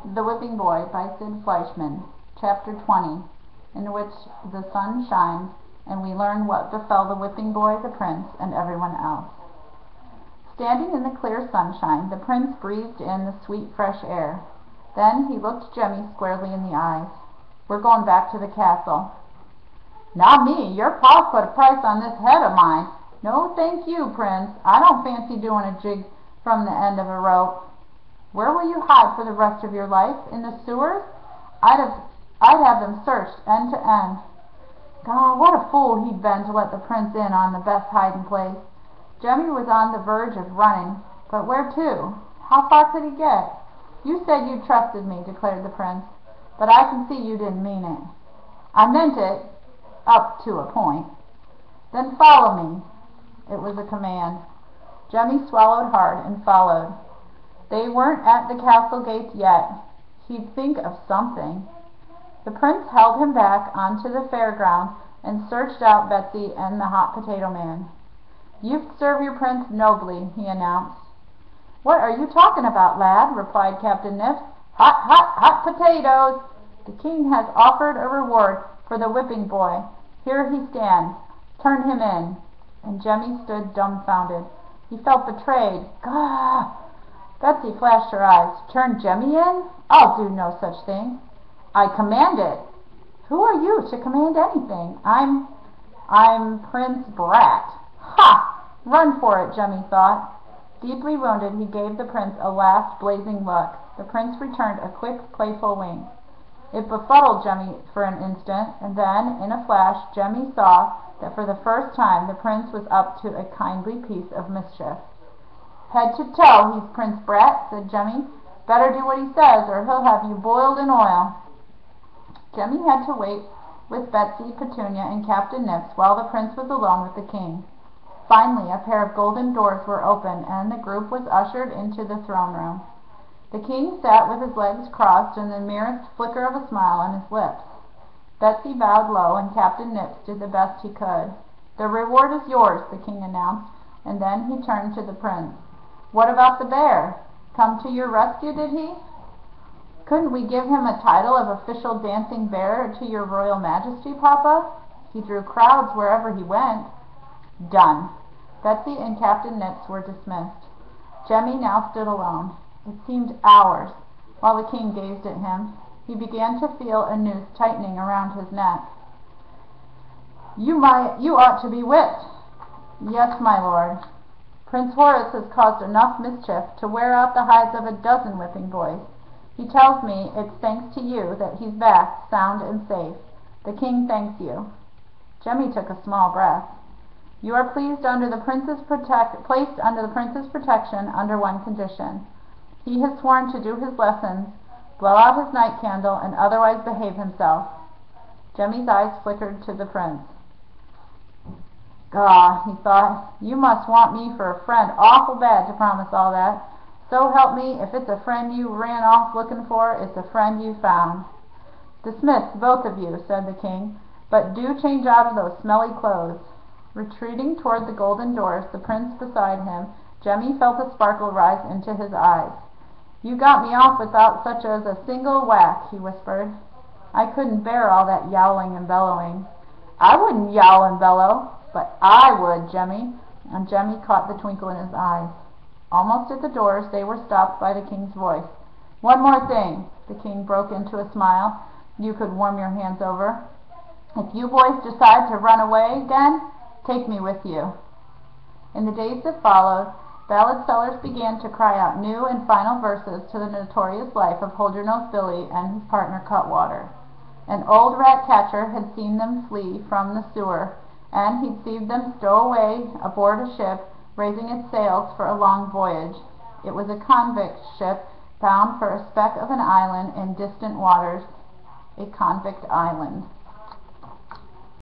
The Whipping Boy by Sid Fleischman, Chapter 20, in which the sun shines and we learn what befell the whipping boy, the prince, and everyone else. Standing in the clear sunshine, the prince breathed in the sweet fresh air. Then he looked Jemmy squarely in the eyes. "We're going back to the castle." "Not me. Your pa's put a price on this head of mine." "No, thank you, Prince. I don't fancy doing a jig from the end of a rope." "Where will you hide for the rest of your life? In the sewers?" I'd have them searched end to end." God, what a fool he'd been to let the prince in on the best hiding place. Jemmy was on the verge of running, but where to? How far could he get? "You said you trusted me," declared the prince, "but I can see you didn't mean it." "I meant it, up to a point." "Then follow me." It was a command. Jemmy swallowed hard and followed. They weren't at the castle gates yet. He'd think of something. The prince held him back onto the fairground and searched out Betsy and the hot potato man. "You've served your prince nobly," he announced. "What are you talking about, lad?" replied Captain Nips. "Hot, hot, hot potatoes! The king has offered a reward for the whipping boy. Here he stands. Turn him in." And Jemmy stood dumbfounded. He felt betrayed. Gah! Betsy flashed her eyes. "Turn Jemmy in? I'll do no such thing." "I command it." "Who are you to command anything?" I'm Prince Brat." "Ha! Run for it," Jemmy thought. Deeply wounded, he gave the prince a last blazing look. The prince returned a quick, playful wink. It befuddled Jemmy for an instant, and then, in a flash, Jemmy saw that for the first time the prince was up to a kindly piece of mischief. "Head to toe, he's Prince Brat," said Jemmy. "Better do what he says, or he'll have you boiled in oil." Jemmy had to wait with Betsy, Petunia, and Captain Nips while the prince was alone with the king. Finally a pair of golden doors were opened, and the group was ushered into the throne room. The king sat with his legs crossed and the merest flicker of a smile on his lips. Betsy bowed low, and Captain Nips did the best he could. "The reward is yours," the king announced, and then he turned to the prince. "What about the bear? Come to your rescue, did he? Couldn't we give him a title of official dancing bear to your royal majesty, Papa? He drew crowds wherever he went." "Done." Betsy and Captain Nips were dismissed. Jemmy now stood alone. It seemed hours, while the king gazed at him. He began to feel a noose tightening around his neck. You ought to be whipped." "Yes, my lord. Prince Horace has caused enough mischief to wear out the hides of a dozen whipping boys. He tells me it's thanks to you that he's back sound and safe. The king thanks you." Jemmy took a small breath. "You are placed under the prince's protection under one condition. He has sworn to do his lessons, blow out his night candle, and otherwise behave himself." Jemmy's eyes flickered to the prince. "Gah," he thought, "you must want me for a friend awful bad to promise all that. So help me, if it's a friend you ran off looking for, it's a friend you found." "Dismissed, both of you," said the king, "but do change out of those smelly clothes." Retreating toward the golden doors, the prince beside him, Jemmy felt a sparkle rise into his eyes. "You got me off without such as a single whack," he whispered. "I couldn't bear all that yowling and bellowing." "I wouldn't yowl and bellow." "But I would, Jemmy," and Jemmy caught the twinkle in his eyes. Almost at the doors they were stopped by the king's voice. "One more thing." The king broke into a smile you could warm your hands over. "If you boys decide to run away again, take me with you." In the days that followed, ballad sellers began to cry out new and final verses to the notorious life of Holdernose Billy and his partner Cutwater. An old rat catcher had seen them flee from the sewer, and he'd seen them stow away aboard a ship raising its sails for a long voyage. It was a convict ship bound for a speck of an island in distant waters, a convict island.